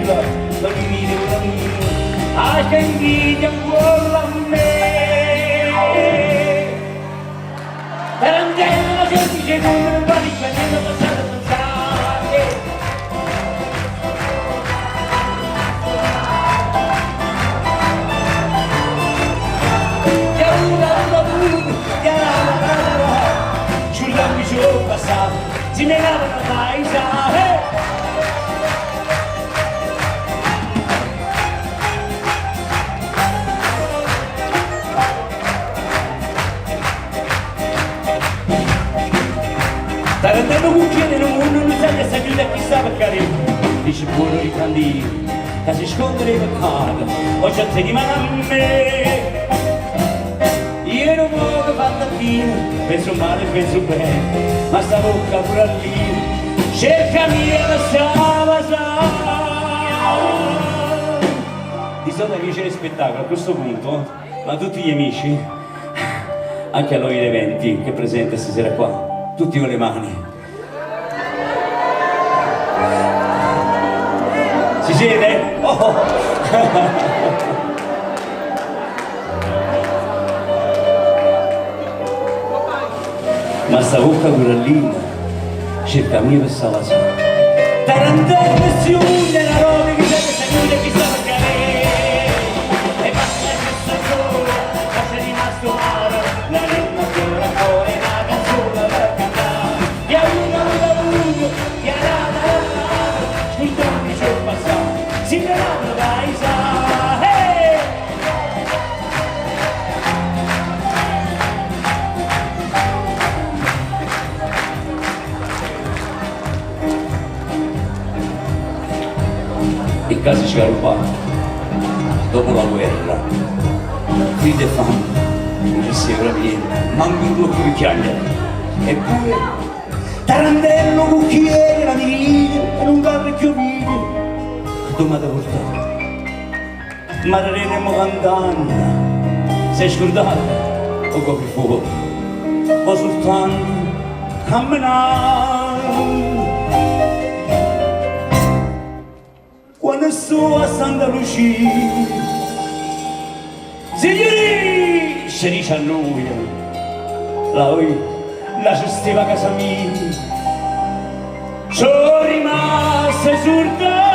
arriva, lo divide un amico, a che invidia vuole a me. Tarantello che dice come non va di spendendo passare a pensare. Giù passato, si negavano mai sai. Tarantino cucchiere in un mondo non sa che si chiude a chissà per carino. Dice buono i candili, che si sconde le peccate, o c'è te di mano a me. Io non voglio fatta fine, penso male, penso bene, ma sta bocca pure lì, cercami e la sa. Di solito amici del spettacolo a questo punto, ma tutti gli amici, anche a noi eventi che presenta stasera qua, tutti con le mani. Si siede? Oh. Ma sta bocca corallina, cercami per salvare. Tarantella si une la roba che si chiude e chi sta per cadere. E basta che sta sola, ma c'è rimasto male, la rima sola fuori, una canzone per cantare. E a uno, e a la, scusami c'è passato, si verranno dai sa. I casi scarpati, dopo la guerra, figli e fame, non si bravino, manco un blocco di chiaglia. Eppure, tarantello, cucchiere, la mirina, e non va più video, dove mi ha portato? Ma renemo cantando, sei scordato, o copri fuoco, o soltanto camminare. Quando sto a Santa Lucia, signori, si dice a lui, la gestiva casa mia, sono rimasto esultante.